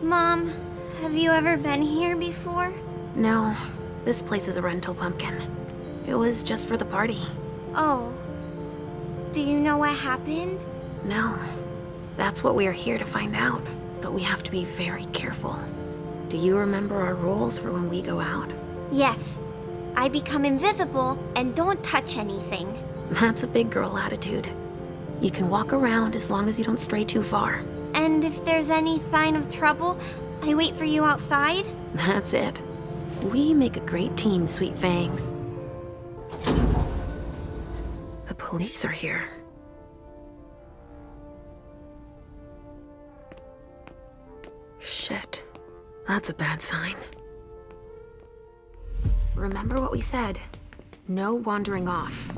Mom, have you ever been here before? No, this place is a rental pumpkin. It was just for the party. Oh. Do you know what happened? No. That's what we are here to find out. But we have to be very careful. Do you remember our rules for when we go out? Yes. I become invisible and don't touch anything. That's a big girl attitude. You can walk around as long as you don't stray too far. And if there's any sign of trouble, I wait for you outside? That's it. We make a great team, Sweet Fangs. The police are here. Shit. That's a bad sign. Remember what we said. No wandering off.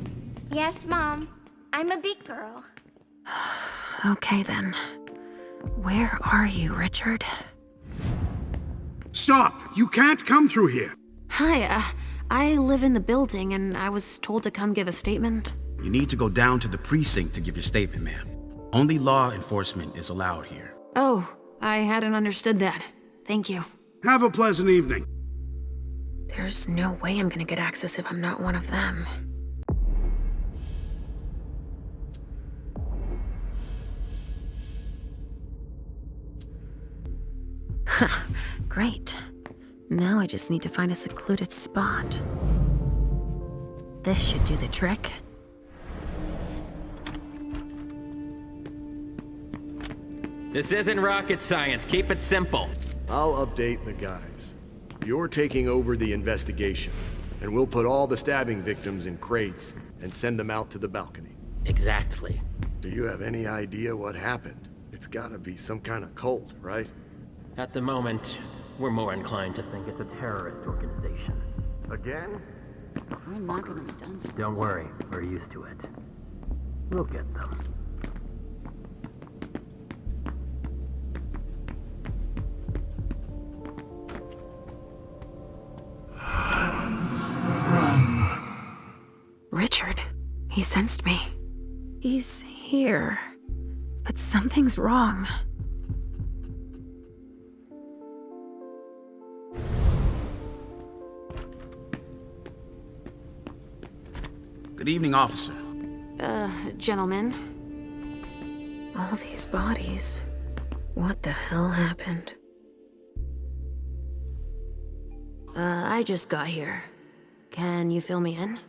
Yes, Mom. I'm a big girl. Okay then. Where are you, Richard? Stop! You can't come through here! Hi, I live in the building and I was told to come give a statement. You need to go down to the precinct to give your statement, ma'am. Only law enforcement is allowed here. Oh, I hadn't understood that. Thank you. Have a pleasant evening. There's no way I'm gonna get access if I'm not one of them. Huh, great. Now I just need to find a secluded spot. This should do the trick. This isn't rocket science. Keep it simple. I'll update the guys. You're taking over the investigation, and we'll put all the stabbing victims in crates and send them out to the balcony. Exactly. Do you have any idea what happened? It's gotta be some kind of cult, right? At the moment, we're more inclined to think it's a terrorist organization. Again? We're not gonna be done for. Don't worry, we're used to it. We'll get them. Richard, he sensed me. He's here, but something's wrong. Good evening, officer. Gentlemen. All these bodies. What the hell happened? I just got here. Can you fill me in?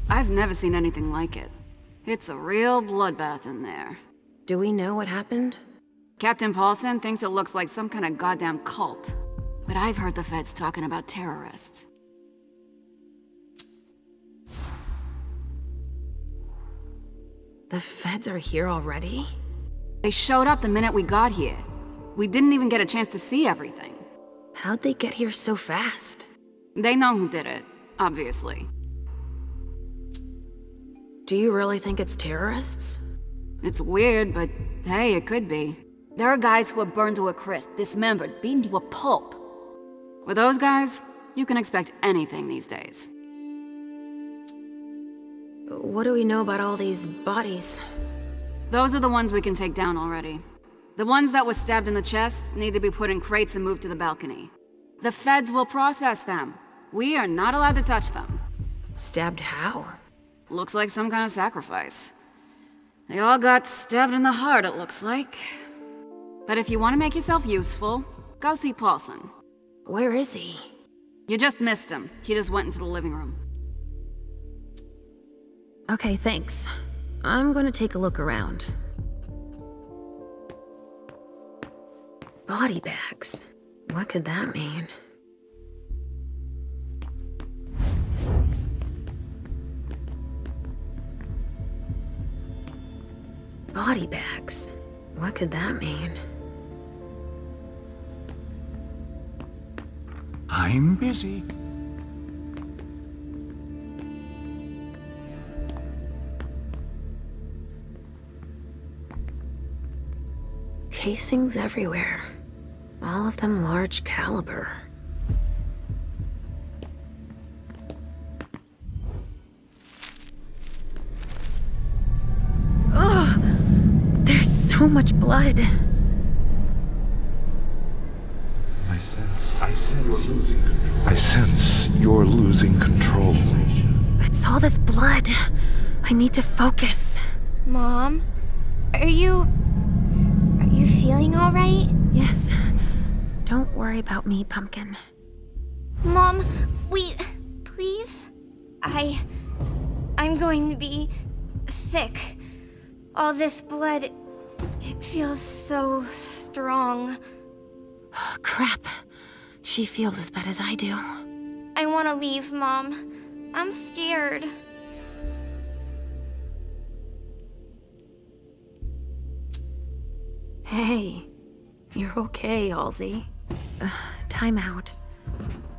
I've never seen anything like it. It's a real bloodbath in there. Do we know what happened? Captain Paulson thinks it looks like some kind of goddamn cult. But I've heard the feds talking about terrorists. The feds are here already? They showed up the minute we got here. We didn't even get a chance to see everything. How'd they get here so fast? They know who did it, obviously. Do you really think it's terrorists? It's weird, but hey, it could be. There are guys who are burned to a crisp, dismembered, beaten to a pulp. With those guys, you can expect anything these days. What do we know about all these bodies? Those are the ones we can take down already. The ones that were stabbed in the chest need to be put in crates and moved to the balcony. The feds will process them. We are not allowed to touch them. Stabbed how? Looks like some kind of sacrifice. They all got stabbed in the heart, it looks like. But if you want to make yourself useful, go see Paulson. Where is he? You just missed him. He just went into the living room. Okay, thanks. I'm gonna take a look around. Body bags. What could that mean? Body bags. What could that mean? I'm busy. Casings everywhere. All of them large caliber. Ugh! There's so much blood. sense you're losing control. It's all this blood. I need to focus. Mom, are you feeling all right? Yes. Don't worry about me, Pumpkin. Mom, please? I'm going to be sick. All this blood, it feels so strong. Crap. She feels as bad as I do. I want to leave, Mom. I'm scared. Hey, you're okay, Halsey. Time out.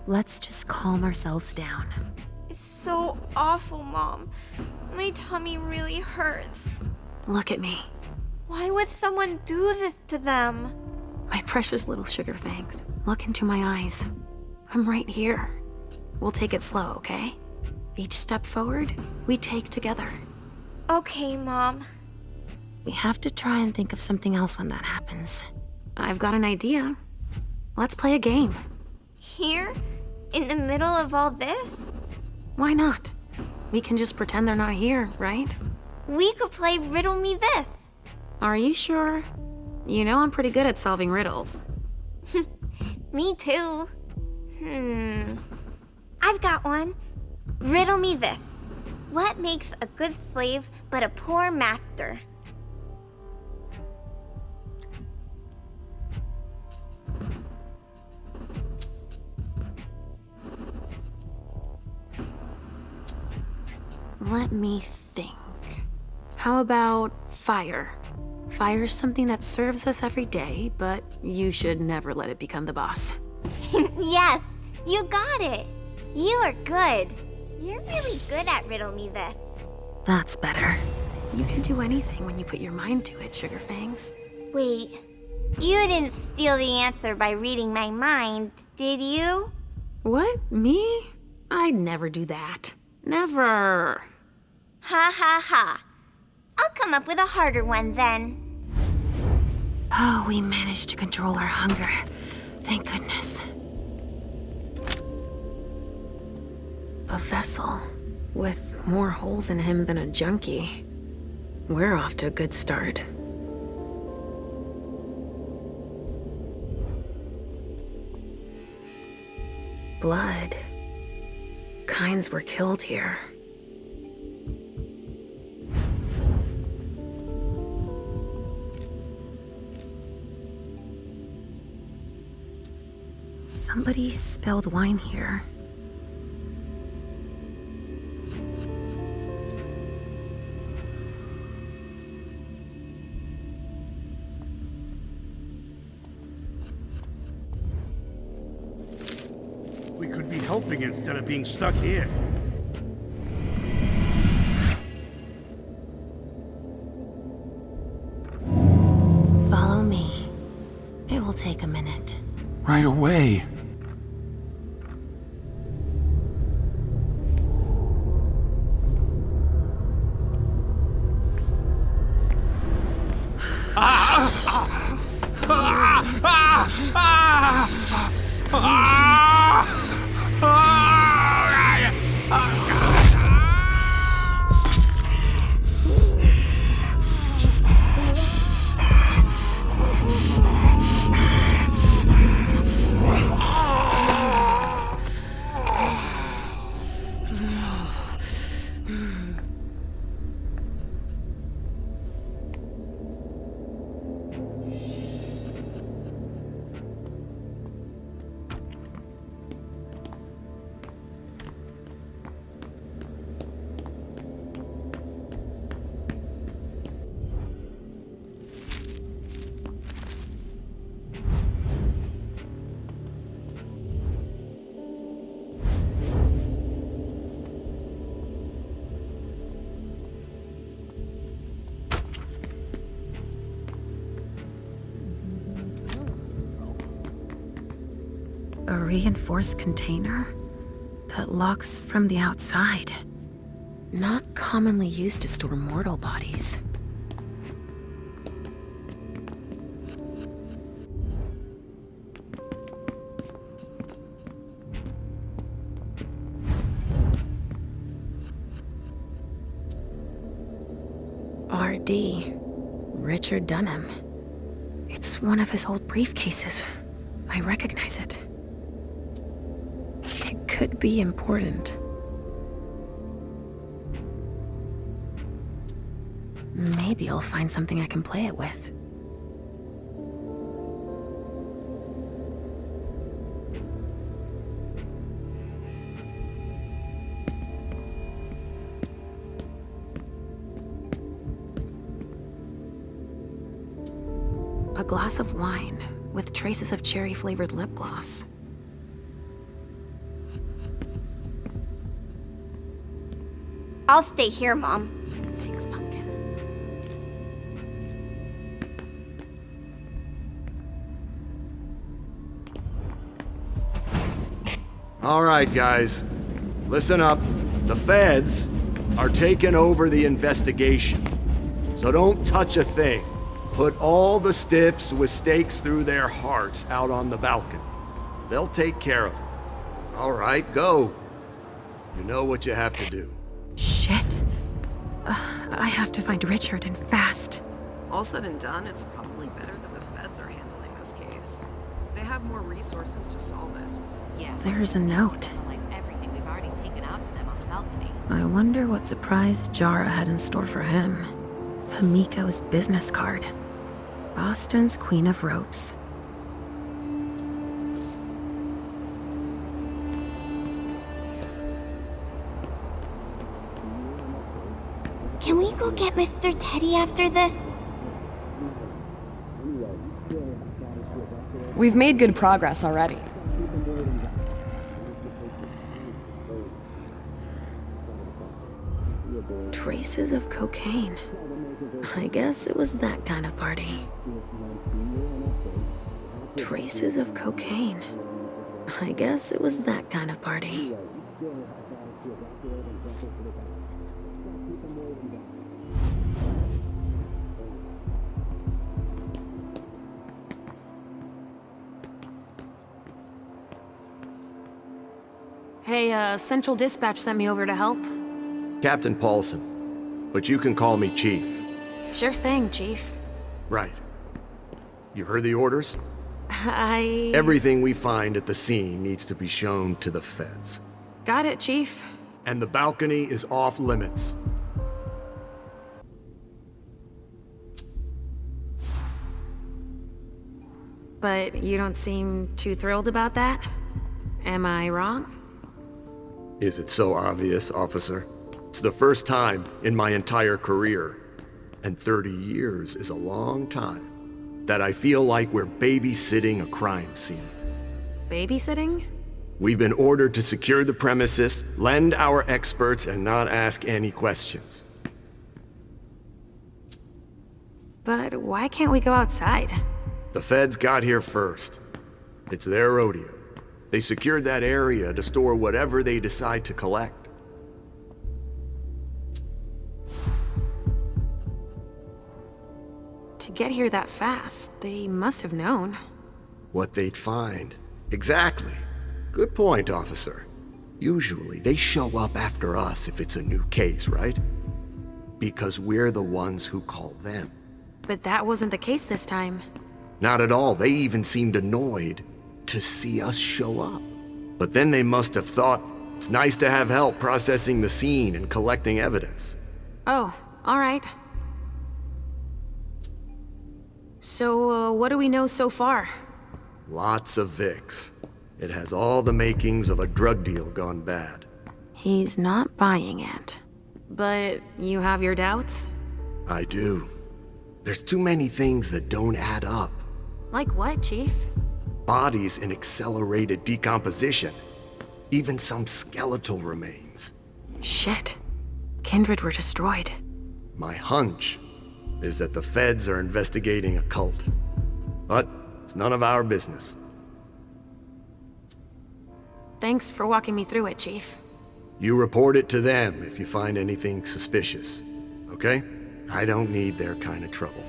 Let's just calm ourselves down. It's so awful, Mom. My tummy really hurts. Look at me. Why would someone do this to them? My precious little sugar fangs. Look into my eyes. I'm right here. We'll take it slow, okay? Each step forward, we take together. Okay, Mom. We have to try and think of something else when that happens. I've got an idea. Let's play a game. Here? In the middle of all this? Why not? We can just pretend they're not here, right? We could play Riddle Me This. Are you sure? You know I'm pretty good at solving riddles. Me too. I've got one. Riddle me this. What makes a good slave but a poor master? Let me think. How about fire? Fire's something that serves us every day, but you should never let it become the boss. Yes, you got it. You are good. You're really good at Riddle Me This. That's better. You can do anything when you put your mind to it, Sugar Fangs. Wait, you didn't steal the answer by reading my mind, did you? What? Me? I'd never do that. Never. Ha ha ha. I'll come up with a harder one then. Oh, we managed to control our hunger. Thank goodness. A vessel with more holes in him than a junkie. We're off to a good start. Blood. Kinds were killed here. Somebody spilled wine here. We could be helping instead of being stuck here. Follow me. It will take a minute. Right away. A reinforced container that locks from the outside. Not commonly used to store mortal bodies. ID. Richard Dunham. It's one of his old briefcases. I recognize it. It could be important. Maybe I'll find something I can play it with. A glass of wine with traces of cherry-flavored lip gloss. I'll stay here, Mom. Thanks, Pumpkin. All right, guys. Listen up. The feds are taking over the investigation. So don't touch a thing. Put all the stiffs with stakes through their hearts out on the balcony. They'll take care of it. All right, go. You know what you have to do. Shit. I have to find Richard and fast. All said and done, it's probably better that the feds are handling this case. They have more resources to solve it. Yeah. There's a note. Analyze everything we've already taken out to them on the balcony. I wonder what surprise Jara had in store for him. Hamiko's business card. Boston's Queen of Ropes. Can we go get Mr. Teddy after this? We've made good progress already. Traces of cocaine. I guess it was that kind of party. Traces of cocaine. I guess it was that kind of party. Hey, Central Dispatch sent me over to help. Captain Paulson, but you can call me Chief. Sure thing, Chief. Right. You heard the orders? I... Everything we find at the scene needs to be shown to the feds. Got it, Chief. And the balcony is off limits. But you don't seem too thrilled about that? Am I wrong? Is it so obvious, officer? It's the first time in my entire career, and 30 years is a long time, that I feel like we're babysitting a crime scene. Babysitting? We've been ordered to secure the premises, lend our experts, and not ask any questions. But why can't we go outside? The feds got here first. It's their rodeo. They secured that area to store whatever they decide to collect. To get here that fast, they must have known. What they'd find. Exactly. Good point, officer. Usually, they show up after us if it's a new case, right? Because we're the ones who call them. But that wasn't the case this time. Not at all. They even seemed annoyed to see us show up. But then they must have thought it's nice to have help processing the scene and collecting evidence. Oh, all right. So, what do we know so far? Lots of Vicks. It has all the makings of a drug deal gone bad. He's not buying it. But you have your doubts? I do. There's too many things that don't add up. Like what, Chief? Bodies in accelerated decomposition. Even some skeletal remains. Shit. Kindred were destroyed. My hunch is that the feds are investigating a cult. But it's none of our business. Thanks for walking me through it, Chief. You report it to them if you find anything suspicious, okay? I don't need their kind of trouble.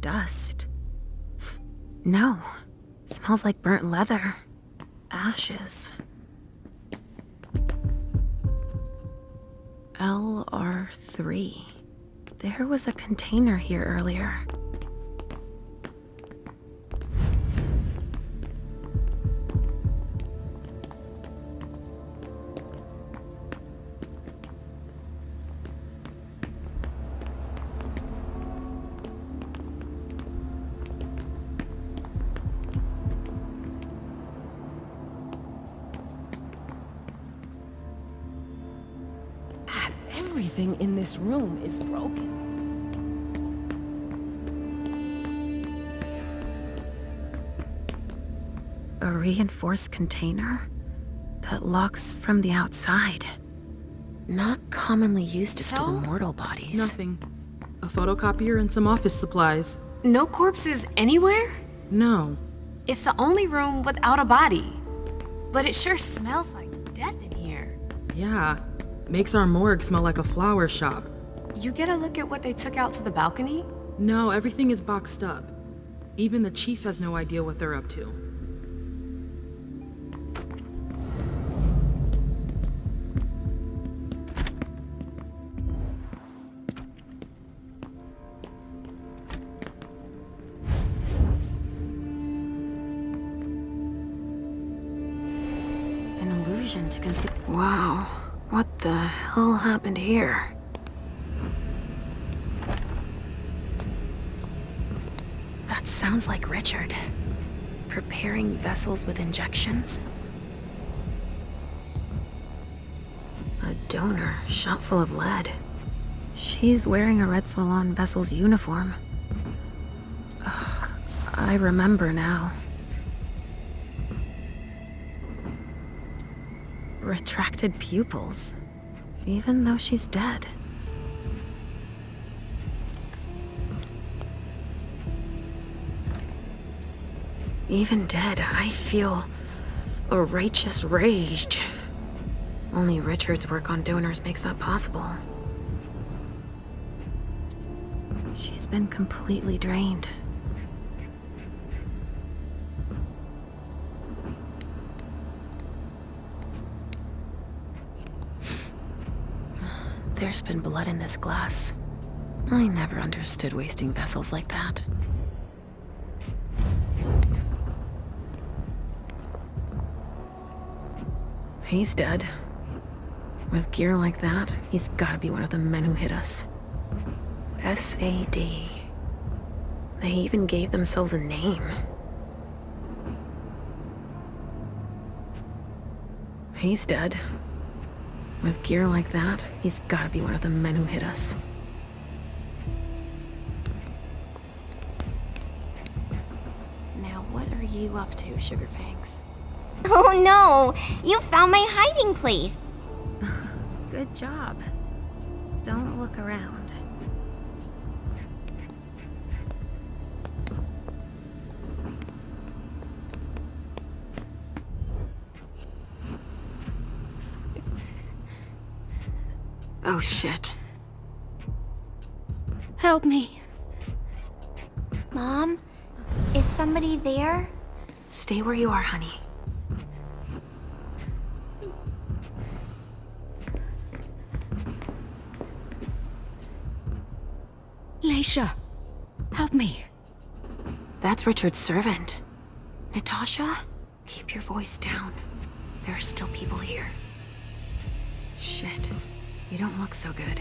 Dust. No. Smells like burnt leather. Ashes. LR3. There was a container here earlier. Everything in this room is broken. A reinforced container that locks from the outside. Not commonly used to store mortal bodies. Nothing. A photocopier and some office supplies. No corpses anywhere? No. It's the only room without a body. But it sure smells like death in here. Yeah. Makes our morgue smell like a flower shop. You get a look at what they took out to the balcony? No, everything is boxed up. Even the chief has no idea what they're up to. An illusion to conceal. Wow. What the hell happened here? That sounds like Richard. Preparing vessels with injections? A donor shot full of lead. She's wearing a Red Salon vessel's uniform. Ugh, I remember now. Retracted pupils, even though she's dead. Even dead, I feel a righteous rage. Only Richard's work on donors makes that possible. She's been completely drained. There's been blood in this glass. I never understood wasting vessels like that. He's dead. With gear like that, he's gotta be one of the men who hit us. SAD. They even gave themselves a name. He's dead. With gear like that, he's gotta be one of the men who hit us. Now what are you up to, Sugarfangs? Oh no! You found my hiding place! Good job. Don't look around. Oh shit. Help me. Mom? Is somebody there? Stay where you are, honey. Leisha, help me. That's Richard's servant. Natasha, keep your voice down. There are still people here. Shit. You don't look so good.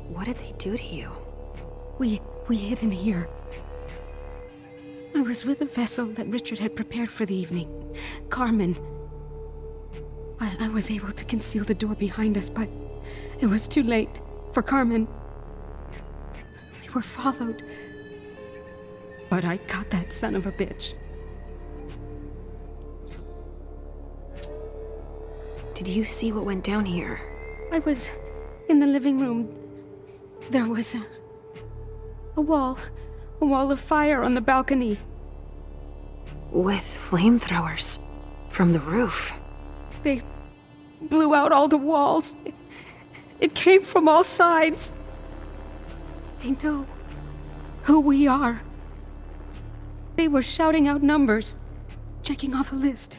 What did they do to you? We hid in here. I was with a vessel that Richard had prepared for the evening. Carmen. I was able to conceal the door behind us, but it was too late for Carmen. We were followed. But I got that son of a bitch. Did you see what went down here? I was in the living room. There was a wall of fire on the balcony. With flamethrowers from the roof. They blew out all the walls. It came from all sides. They know who we are. They were shouting out numbers, checking off a list.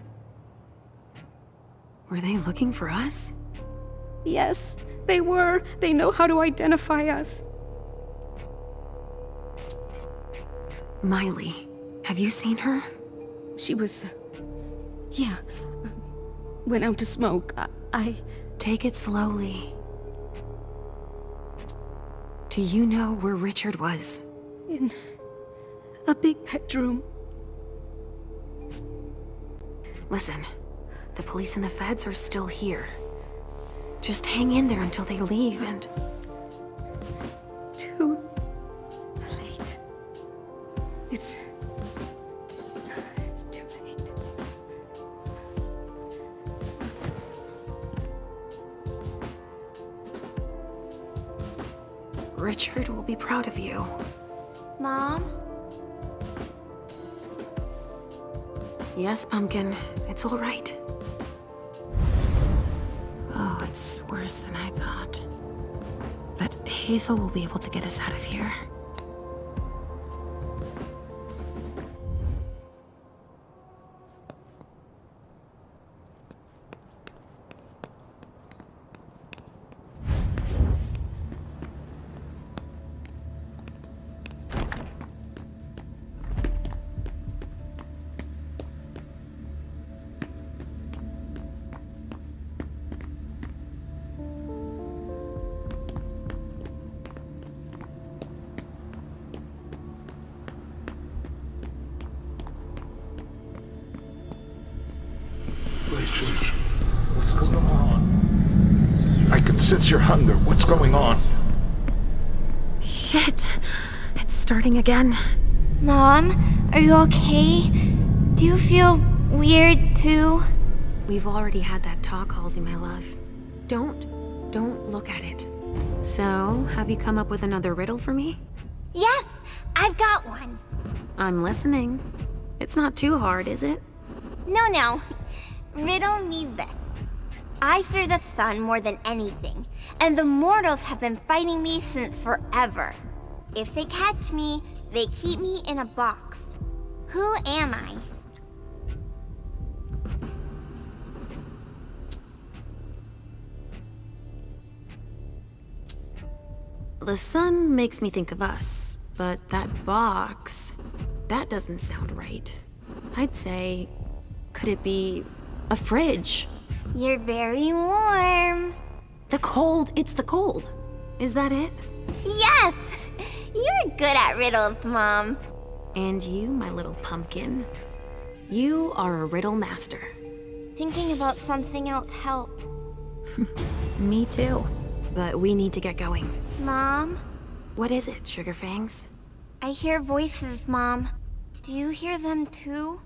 Were they looking for us? Yes, they were. They know how to identify us. Miley, have you seen her? She was... yeah. Went out to smoke. I... Take it slowly. Do you know where Richard was? In a big bedroom. Listen, the police and the feds are still here. Just hang in there until they leave and... Too late. It's too late. Richard will be proud of you. Mom? Yes, Pumpkin. It's all right. Oh, it's worse than I thought. But Hazel will be able to get us out of here. Richard, what's going on? I can sense your hunger. What's going on? Shit! It's starting again. Mom, are you okay? Do you feel weird too? We've already had that talk, Halsey, my love. Don't look at it. So, have you come up with another riddle for me? Yes, I've got one. I'm listening. It's not too hard, is it? No. Riddle me this. I fear the sun more than anything, and the mortals have been fighting me since forever. If they catch me, they keep me in a box. Who am I? The sun makes me think of us, but that box, that doesn't sound right. I'd say, could it be a fridge? You're very warm. The cold, it's the cold. Is that it? Yes! You're good at riddles, Mom. And you, my little pumpkin, you are a riddle master. Thinking about something else helped. Me too. But we need to get going. Mom? What is it, Sugarfangs? I hear voices, Mom. Do you hear them too?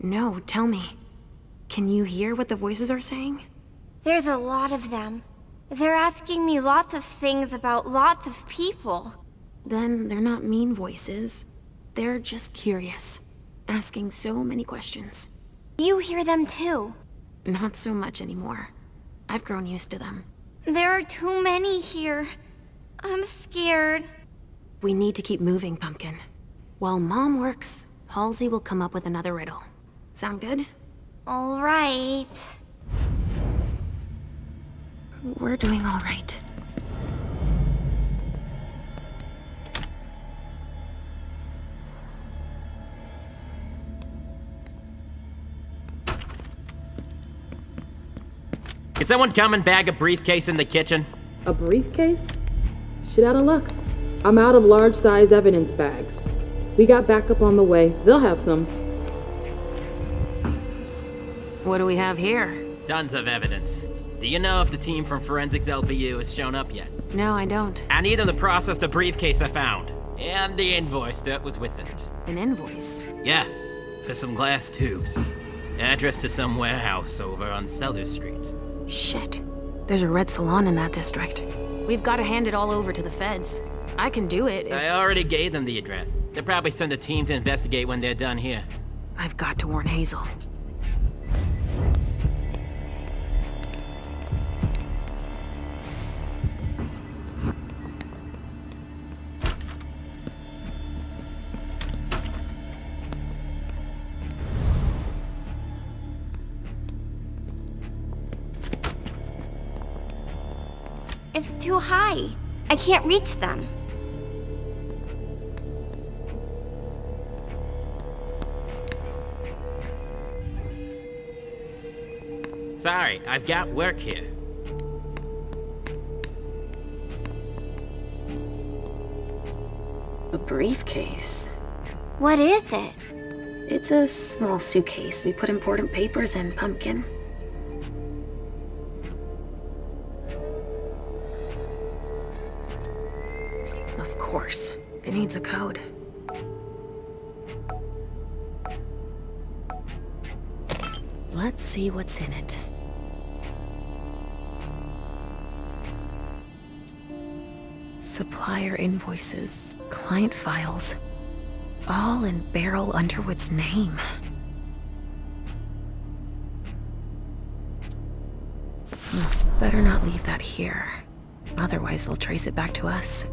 No, tell me. Can you hear what the voices are saying? There's a lot of them. They're asking me lots of things about lots of people. Then they're not mean voices. They're just curious, asking so many questions. You hear them too? Not so much anymore. I've grown used to them. There are too many here. I'm scared. We need to keep moving, Pumpkin. While Mom works, Halsey will come up with another riddle. Sound good? All right. We're doing all right. Can someone come and bag a briefcase in the kitchen? A briefcase? Shit out of luck. I'm out of large-size evidence bags. We got backup on the way. They'll have some. What do we have here? Tons of evidence. Do you know if the team from Forensics LBU has shown up yet? No, I don't. I need them to process the briefcase I found. And the invoice that was with it. An invoice? Yeah, for some glass tubes. Address to some warehouse over on Sellers Street. Shit. There's a red salon in that district. We've got to hand it all over to the feds. I can do it if... I already gave them the address. They'll probably send a team to investigate when they're done here. I've got to warn Hazel. It's too high. I can't reach them. Sorry, I've got work here. A briefcase. What is it? It's a small suitcase we put important papers in, Pumpkin. Of course, it needs a code. Let's see what's in it. Supplier invoices, client files, all in Beryl Underwood's name. Better not leave that here. Otherwise, they'll trace it back to us.